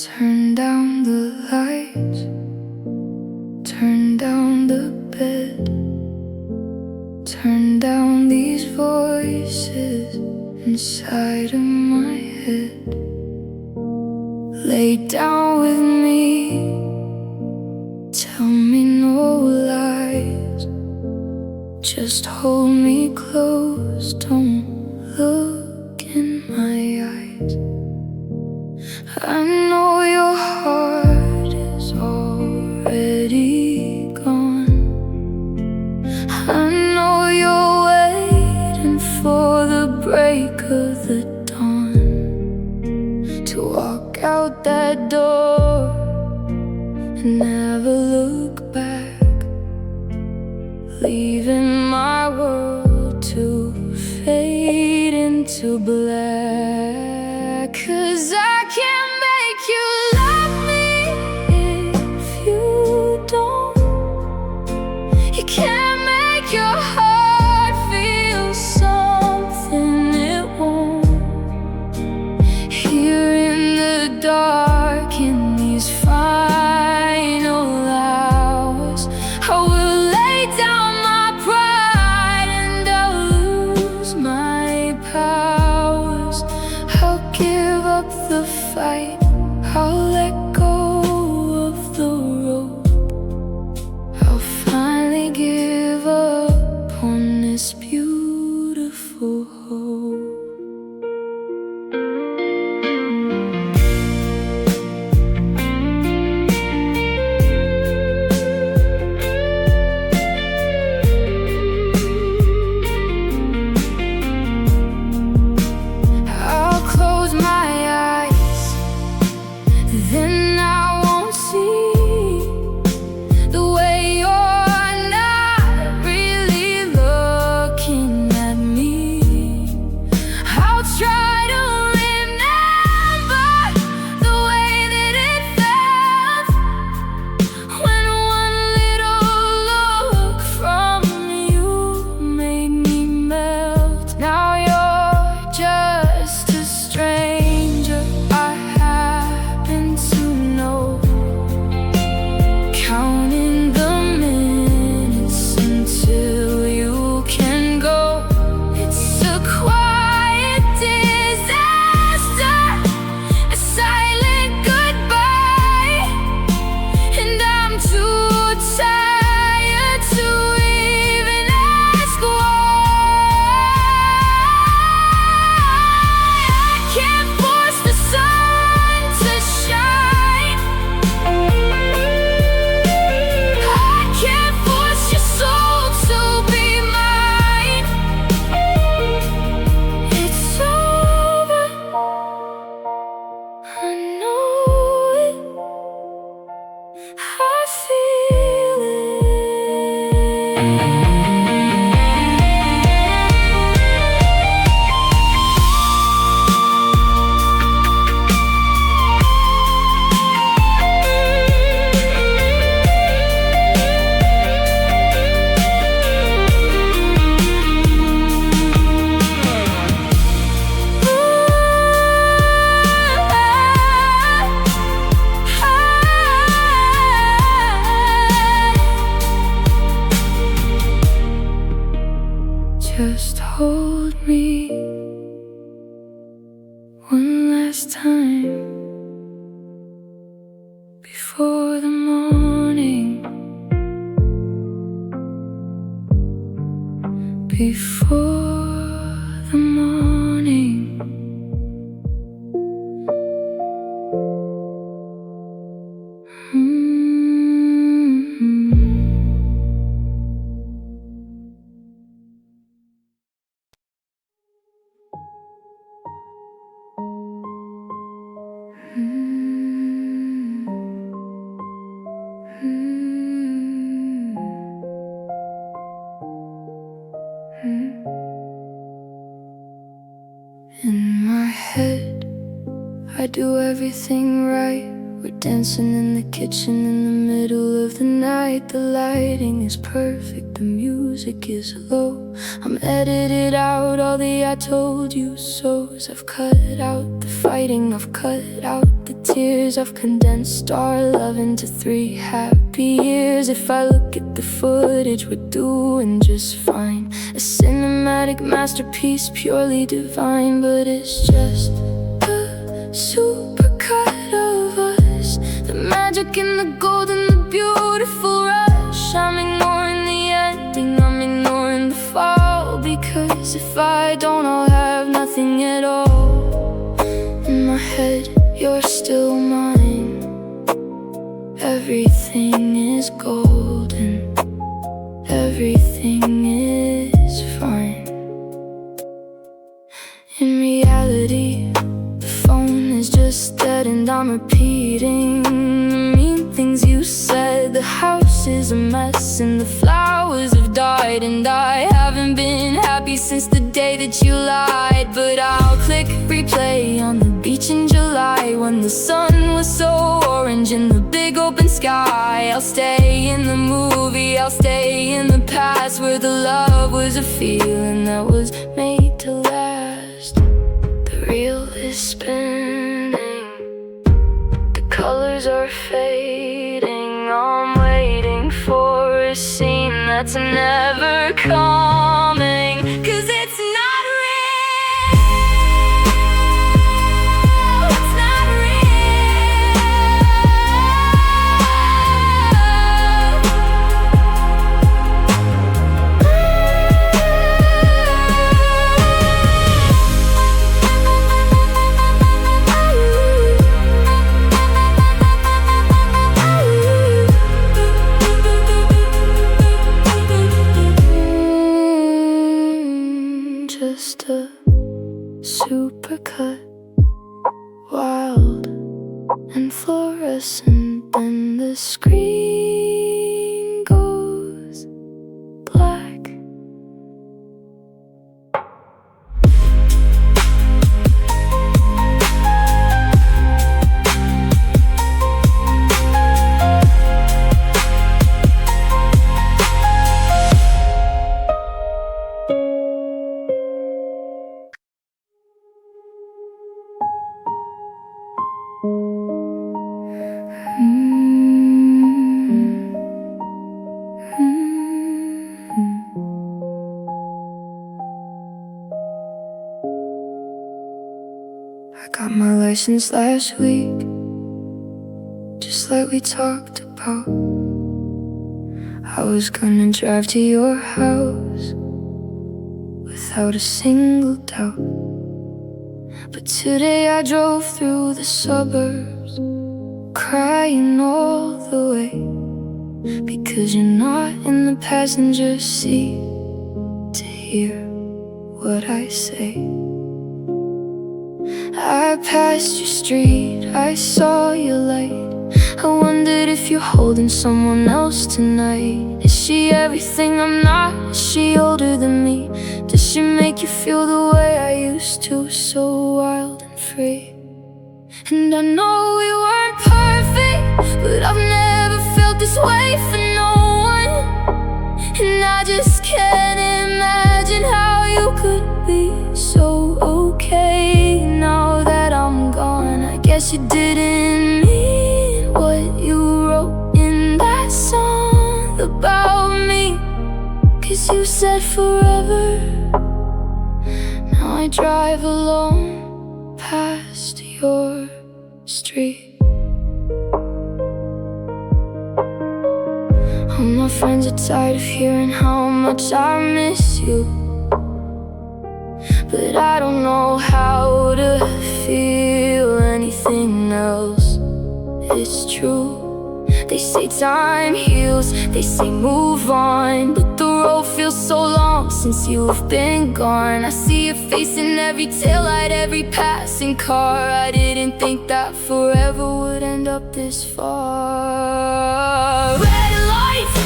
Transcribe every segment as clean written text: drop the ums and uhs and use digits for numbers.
Turn down the lights, turn down the bed, turn down these voices inside of my head. Lay down with me, tell me no lies, just hold me close, don't look in my eyes. I know your heart is already gone. I know you're waiting for the break of the dawn to walk out that door and never look back, leaving my world to fade into black. 'Cause I can't make you love me if you don't. You can't make your heart feel something it won't. Here in the dark, in these final hours, I will lay down my pride and I'll lose my powers. I'll give up the fight, I'll let go of the rope. I'll finally give up on this beautiful hope. I'll close my eyes, then I won't see the way you're not really looking at me. I'll try to remember the way that it felt when one little look from you made me melt. Now you're just a stranger I happen to know, counting the minutes until you can go. It's a quiet disaster, a silent goodbye, and I'm too tired to even ask why. I can't force the sun to shine, I can't force your soul to be mine. It's over, I know it, I feel it. Just hold me one last time before the morning, before the morning. In my head, I do everything right. We're dancing in the kitchen in the middle of the night. The lighting is perfect, the music is low. I'm edited out all the I told you so's. I've cut out the fighting, I've cut out the tears. I've condensed our love into 3 happy years. If I look at the footage, we're doing just fine. A cinematic masterpiece, purely divine. But it's just a supercut of us, the magic and the gold and the beautiful rush. I'm ignoring the ending, I'm ignoring the fall, because if I don't, I'll have nothing at all. In my head, you're still mine. Everything is golden, everything is fine. In reality, the phone is just dead and I'm repeating the mean things you said. The house is a mess and the flowers have died, and I haven't been happy since the day that you lied. But I'll click replay on the beach in July, when the sun was so orange in the big open sky. I'll stay in the movie, I'll stay in the past, where the love was a feeling that was made to last. The reel is spinning, the colors are fading. I'm waiting for a scene that's never coming, 'cause it's not real, it's not real. Just a supercut, wild and fluorescent, then the screen goes black. I got my license last week, just like we talked about. I was gonna drive to your house without a single doubt, but today I drove through the suburbs, crying all the way, because you're not in the passenger seat to hear what I say. I passed your street, I saw your light. I wondered if you're holding someone else tonight. Is she everything I'm not? Is she older than me? Does she make you feel the way I used to, so wild and free? And I know we weren't perfect, but I've never felt this way for no one. And I just can't imagine how you could be so okay now that I'm gone. I guess you didn't mean what you wrote in that song about me, 'cause you said forever. Now I drive alone past your street. All my friends are tired of hearing how much I miss you, but I don't know how to feel anything else. It's true, they say time heals, they say move on, but the road feels so long since you've been gone. I see your face in every taillight, every passing car. I didn't think that forever would end up this far. Red lights,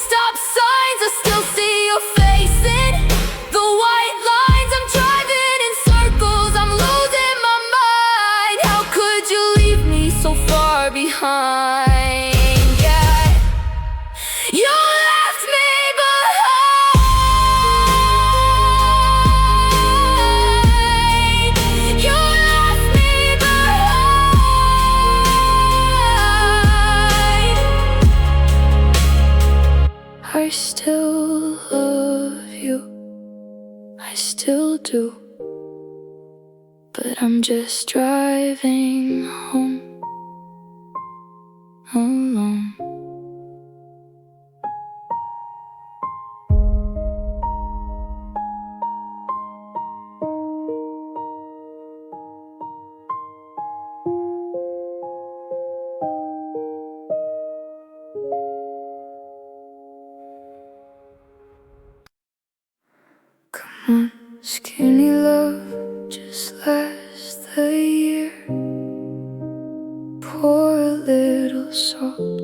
stop signs, I still see your face in the white lines. I'm driving in circles, I'm losing my mind. How could you leave me so far behind? Yeah, you left me behind. You left me behind. still do. But I'm just driving home alone. Come on, skinny love, just last the year. Pour a little salt,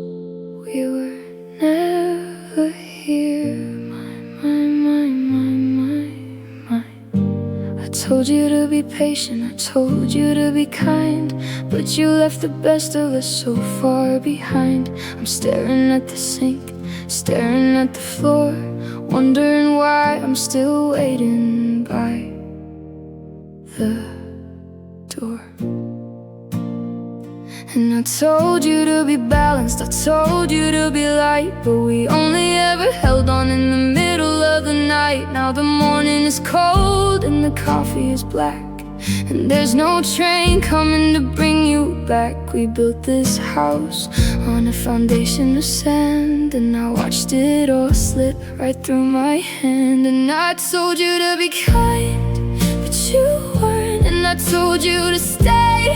we were never here. My. I told you to be patient, I told you to be kind, but you left the best of us so far behind. I'm staring at the sink, staring at the floor, wondering why I'm still waiting by the door. And I told you to be balanced, I told you to be light, but we only ever held on in the middle of the night. Now the morning is cold and the coffee is black, and there's no train coming to bring you back. We built this house on a foundation of sand, and I watched it all slip right through my hand. And I told you to be kind, but you weren't. And I told you to stay,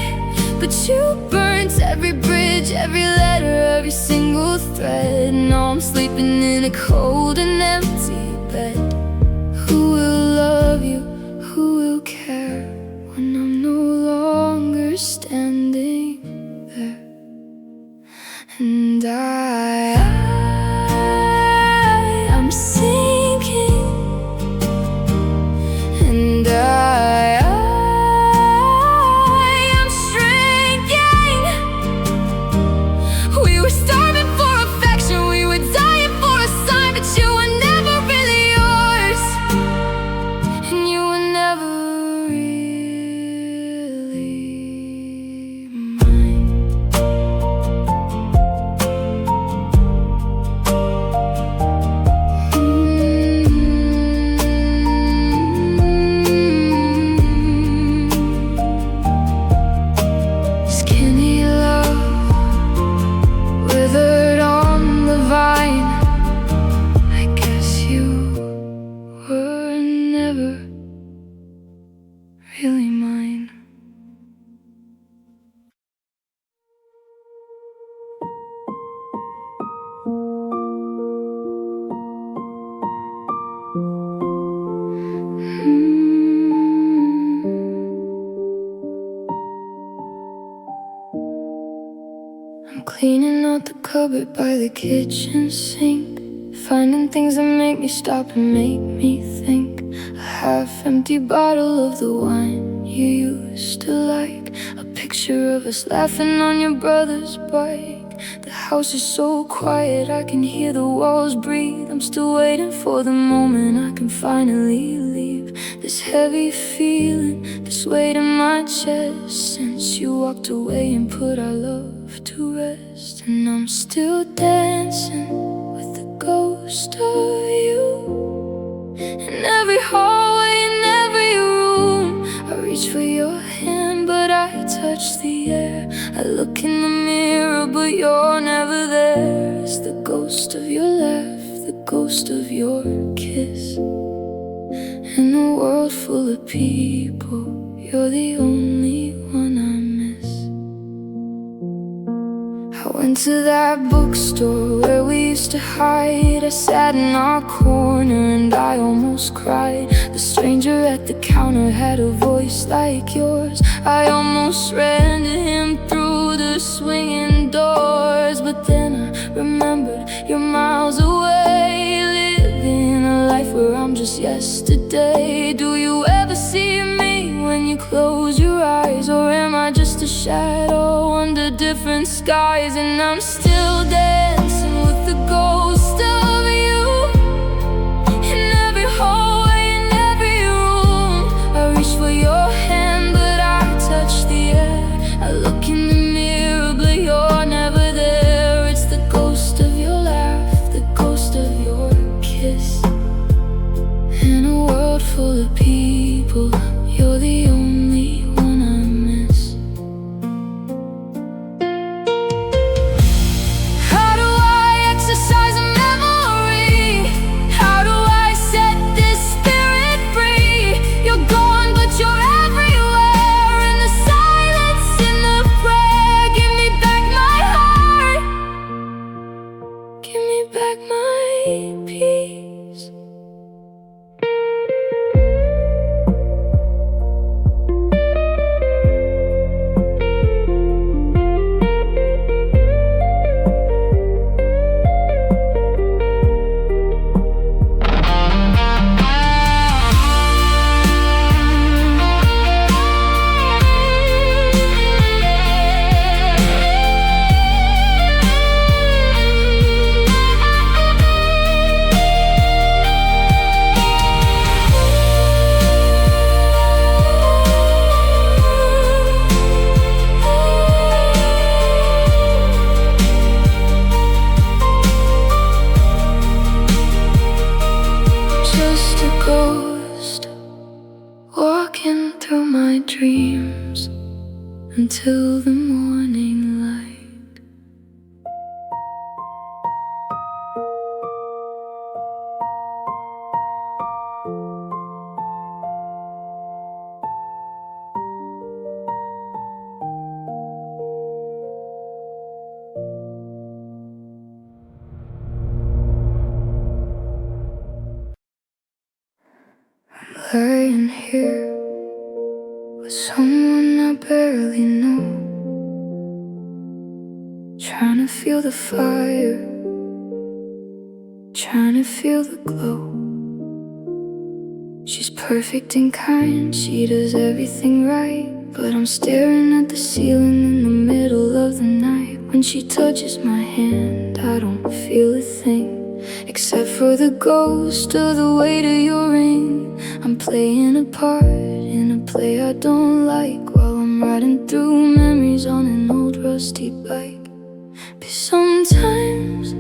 but you burnt every bridge, every letter, every single thread. Now I'm sleeping in a cold and empty bed. Who will love you? Who will care when I'm no longer standing there? And I'm sinking, and I'm shrinking. We were starving for affection, we were dying for a sign, but you were never really yours, and you were never really mine. Skinny love, withered on the vine. I guess you were never really mine. I'm cleaning out the cupboard by the kitchen sink, finding things that make me stop and make me think. A half-empty bottle of the wine you used to like, a picture of us laughing on your brother's bike. The house is so quiet, I can hear the walls breathe. I'm still waiting for the moment I can finally leave this heavy feeling, this weight in my chest, since you walked away and put our love to rest. And I'm still dancing with the ghost of you in every hallway, in every room. I reach for your hand, but I touch the air. I look in the mirror, but you're never there. It's the ghost of your laugh, the ghost of your kiss. In a world full of people, you're the only one I miss. I went to that bookstore where we used to hide. I sat in our corner and I almost cried. The stranger at the counter had a voice like yours. I almost ran to him through the swinging doors, but then I remembered you're miles away, living a life where I'm just yesterday. Do you ever see me when you close your eyes, or am I just a shadow under different skies? And I'm still dancing with the ghost of you in every hallway, in every room. I reach for your hand, but I touch the air. I look in the mirror, but you're never there. It's the ghost of your laugh, the ghost of your kiss. In a world full of people, till the morning light. Lying here with someone I barely know, trying to feel the fire, trying to feel the glow. She's perfect and kind, she does everything right, but I'm staring at the ceiling in the middle of the night. When she touches my hand, I don't feel a thing, except for the ghost of the weight of your ring. I'm playing a part in a play I don't like, while I'm riding through memories on an old rusty bike. But sometimes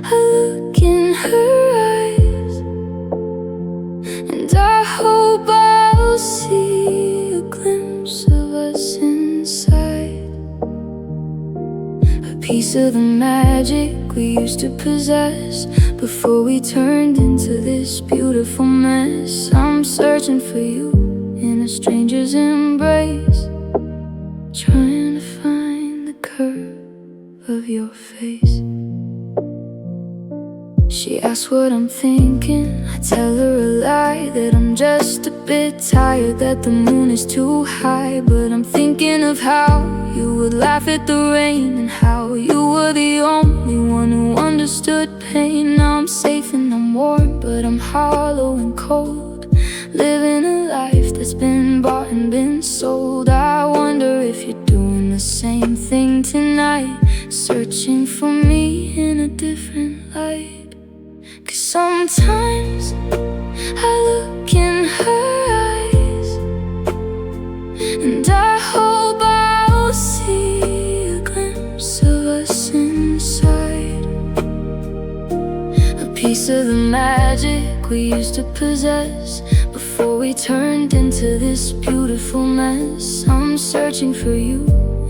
I look in her eyes, and I hope I'll see a glimpse of us inside, a piece of the magic we used to possess before we turned into this beautiful mess. I'm searching for you in a stranger's embrace, trying to find the curve of your face. She asks what I'm thinking, I tell her a lie, that I'm just a bit tired, that the moon is too high. But I'm thinking of how you would laugh at the rain, and how you were the only one who understood pain. Now I'm safe and I'm warm, but I'm hollow and cold, living a life that's been bought and been sold. I wonder if you're doing the same thing tonight, searching for me in a different light. 'Cause sometimes I look in her eyes, and I hope I'll see a glimpse of us inside, a piece of the magic we used to possess before we turned into this beautiful mess. I'm searching for you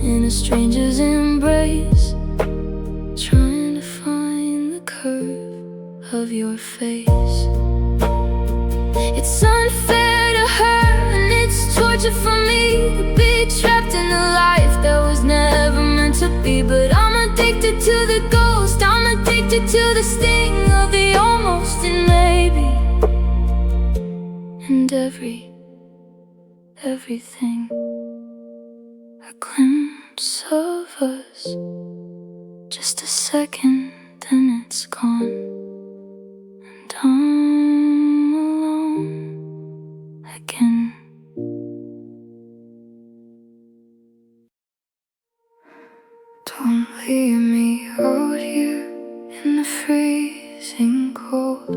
in a stranger's embrace, trying to find the curve of your face. It's unfair to her and it's torture for me to be trapped in a life that was never meant to be. But I'm addicted to the ghost, I'm addicted to the sting of the almost and maybe, and everything. A glimpse of us, just a second, then it's gone, and I'm alone again. Don't leave me out here in the freezing cold,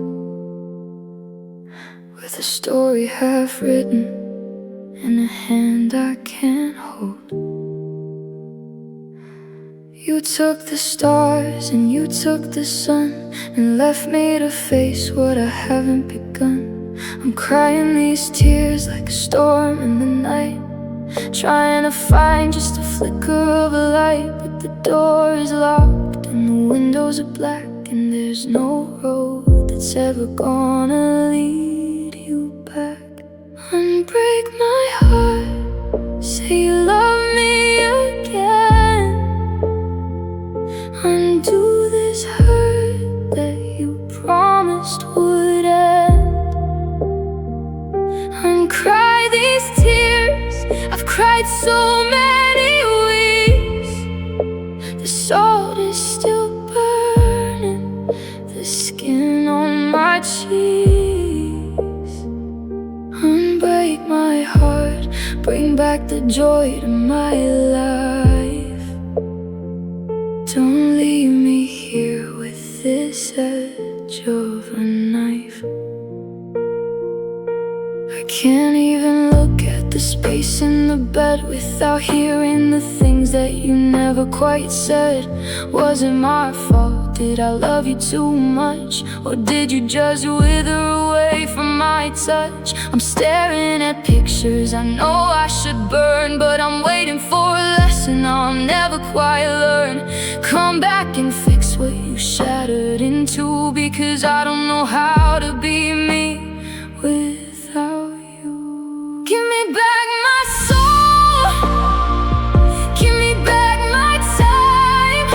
with a story half written in a hand I can't hold. You took the stars and you took the sun, and left me to face what I haven't begun. I'm crying these tears like a storm in the night, trying to find just a flicker of a light. But the door is locked and the windows are black, and there's no road that's ever gonna lead you back. Unbreak my heart, say you love me again, undo this hurt that you promised would end. Uncry these tears, I've cried so many weeks. The salt is still burning, the skin on my cheeks. Unbreak my heart, bring back the joy to my life. Don't leave me here with this edge of a knife. I can't even look at the space in the bed without hearing the things that you never quite said. Was it my fault Did I love you too much, or did you just wither away from my touch? I'm staring at pictures I know I should burn, but I'm waiting for a lesson I'll never quite learn. Come back and fix what you shattered into, because I don't know how to be me without you. Give me back my soul, give me back my time.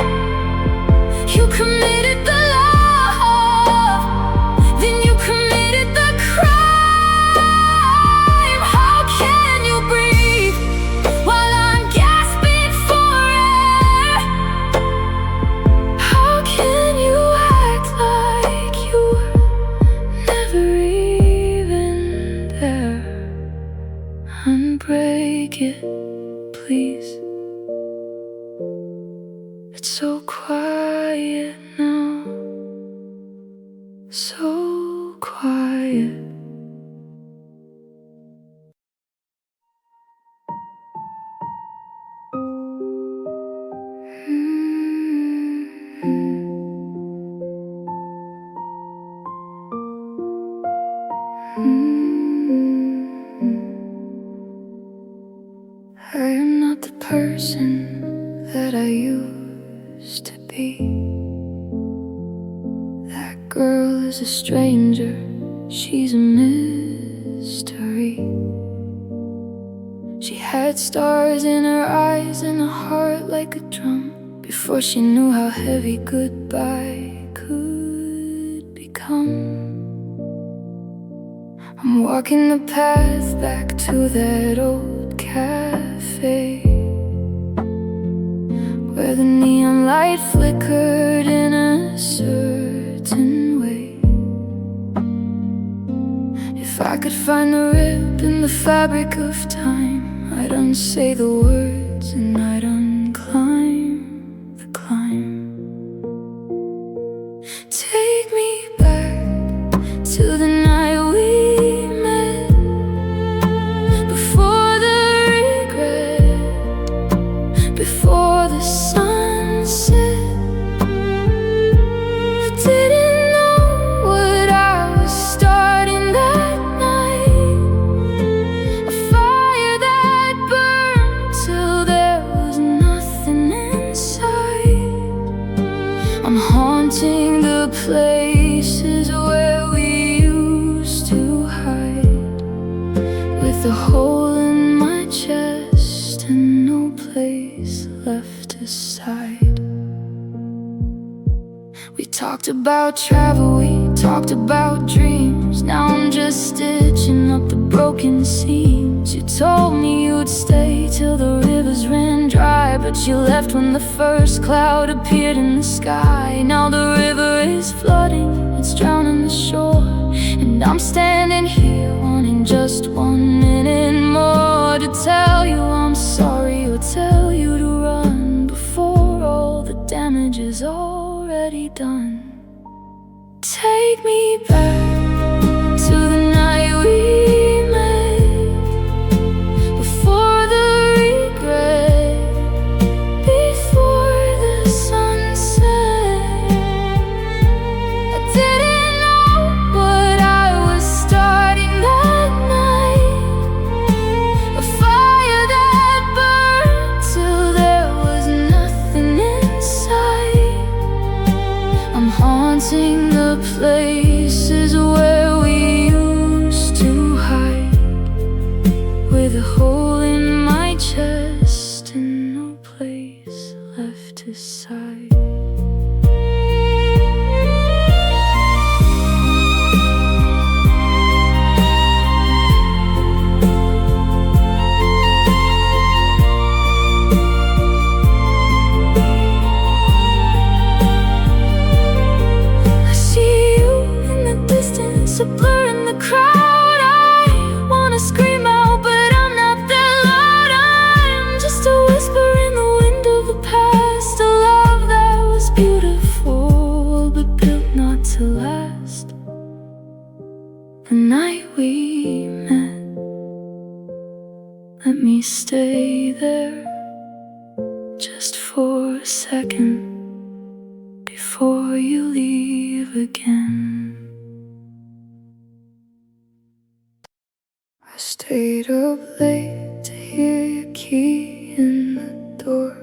You committed the love, then you committed the crime. How can you breathe while I'm gasping for air? How can you act like you were never even there? Unbreak it, please. It's so quiet now, so quiet. I am not the person that I used to be. That girl is a stranger, she's a mystery. She had stars in her eyes and a heart like a drum, before she knew how heavy goodbye could become. I'm walking the path back to that old cafe, where the neon light flickered in a certain way. If I could find the rip in the fabric of time, I'd unsay the words and I'd unclimb the climb. Take me back to the night we met, before the regret, before the sunset. Didn't know what I was starting that night, a fire that burned till there was nothing inside. I'm haunting the places where we used to hide, with a hole in my chest and no place left aside. We talked about travel, we talked about dreams. Now I'm just stitching up the broken seams. You told me you'd stay till the rivers ran dry, but you left when the first cloud appeared in the sky. Now the river is flooding, it's drowning the shore, and I'm standing here wanting just 1 minute more to tell you I'm sorry, or tell you to run before all the damage is already done. Take me back to the night we met, before the regret, before the sunset. I didn't know what I was starting that night, a fire that burned till there was nothing inside. I'm haunting the places where we used to hide, with a hole in my chest and no place left to sigh. A blur in the crowd, I wanna scream out, but I'm not that loud. I'm just a whisper in the wind of the past, a love that was beautiful but built not to last. The night we met, let me stay there just for a second before before you leave again. I stayed up late to hear your key in the door,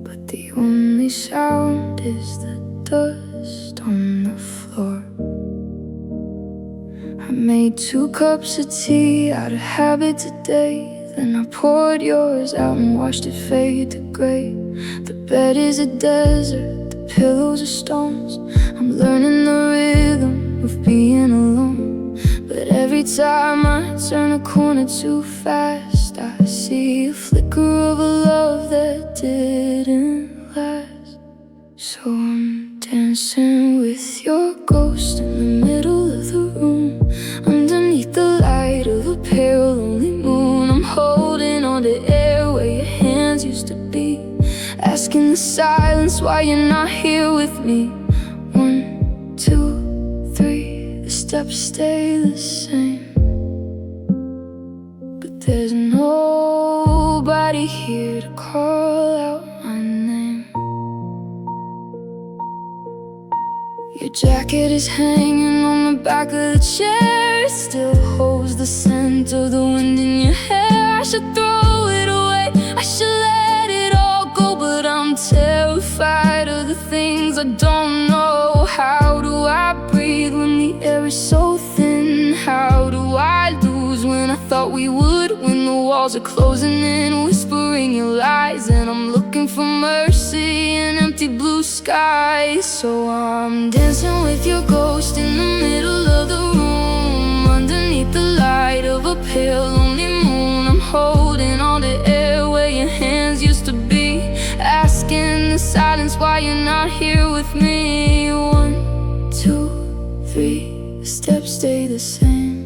but the only sound is the dust on the floor. I made 2 cups of tea out of habit today. Then I poured yours out and watched it fade to gray. The bed is a desert, the pillows are stones. I'm learning the rhythm of being alone, but every time I turn a corner too fast, I see a flicker of a love that didn't last. So I'm dancing with your ghost in the middle of the room, underneath the light of a pale lonely moon. I'm holding on to air where your hands used to be, asking the silence why you're not here with me. 1, 2, 3, the steps stay the same, but there's nobody here to call out my name. Your jacket is hanging on the back of the chair. It still holds the scent of the wind in your hair. I should throw it away, I should let it all go, but I'm terrified of the things I don't know. How do I breathe when the air is so thin? How do I lose when I thought we would? When the walls are closing in, whispering your lies, and I'm looking for mercy in empty blue skies. So I'm dancing with your ghost in the middle of the room, underneath the light of a pale lonely moon. I'm holding on to air where your hands used to be, asking the silence why you're not here with me. 1, 2, 3, the steps stay the same,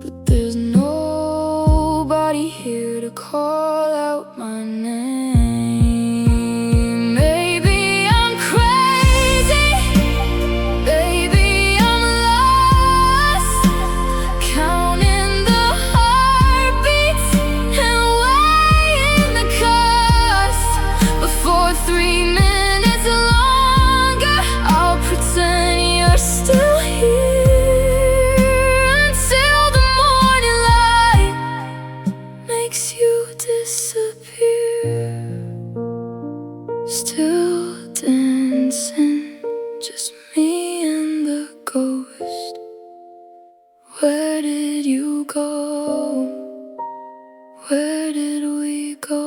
but there's nobody here to call out my name. Maybe I'm crazy, maybe I'm lost, counting the heartbeats and weighing the cost. But for 3 minutes longer, I'll pretend you're still here, until the morning light makes you disappear. Still dancing, just me and the ghost. Where did you go? Where did we go?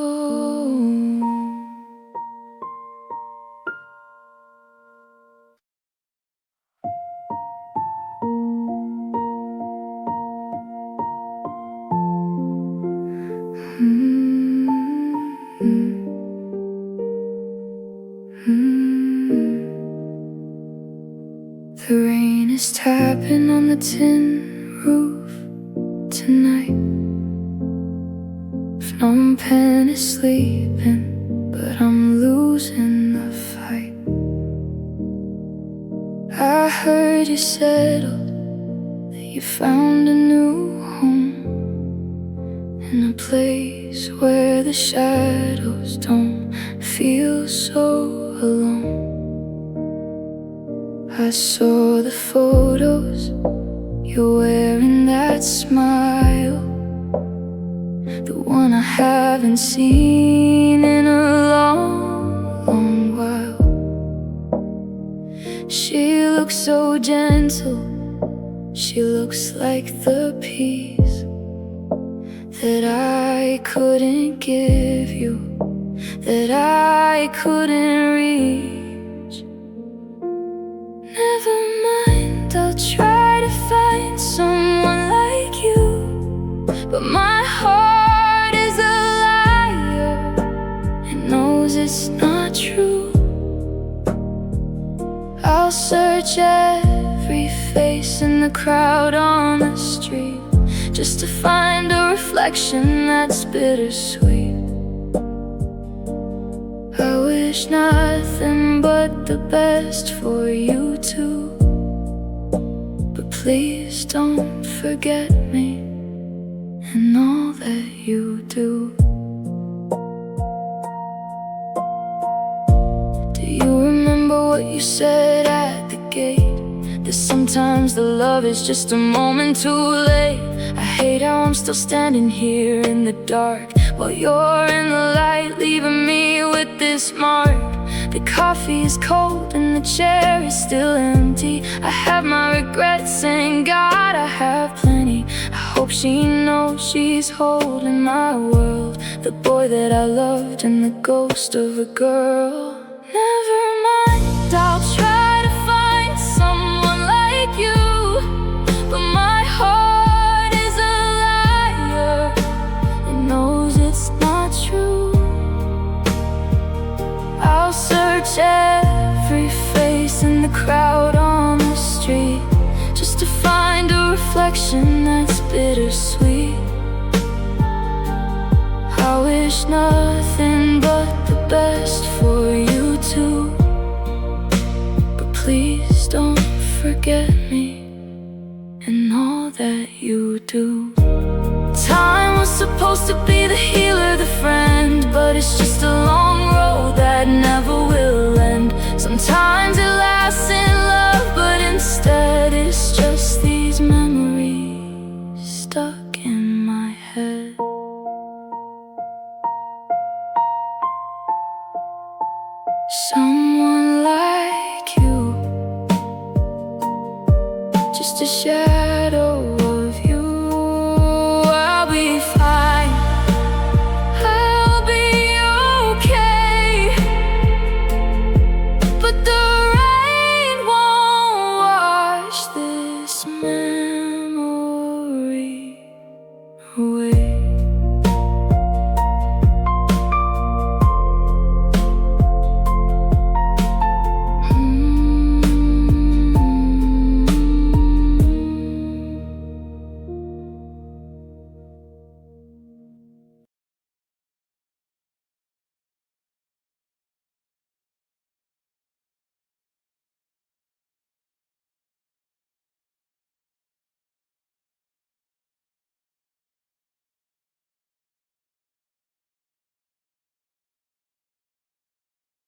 The rain is tapping on the tin roof tonight. Phnom Penh is sleeping, but I'm losing the fight. I heard you settled, that you found a new home, in a place where the shadows don't feel so alone. I saw the photos, you're wearing that smile, the one I haven't seen in a long, long while. She looks so gentle, she looks like the peace that I couldn't give you, that I couldn't reach. Never mind, I'll try to find someone like you, but my heart is a liar, it knows it's not true. I'll search every face in the crowd on the street, just to find a reflection that's bittersweet. I wish nothing but the best for you too, but please don't forget me and all that you do. what you said at the gate, that sometimes the love is just a moment too late. I hate how I'm still standing here in the dark while you're in the light, leaving me with this mark. The coffee is cold and the chair is still empty. I have my regrets and God, I have plenty. I hope she knows she's holding my world, the boy that I loved and the ghost of a girl. Never mind, I'll try to find someone like you, but my heart is a liar. It knows it's not true. I'll search every face in the crowd on the street, just to find a reflection that's bittersweet. I wish nothing but the best for you too, but please don't forget me and all that you do. Time was supposed to be the healer, the friend, but it's just a long road that never will end. Sometimes it lasts in love, but instead it's just these memories stuck in my head. Someone like you, just a shadow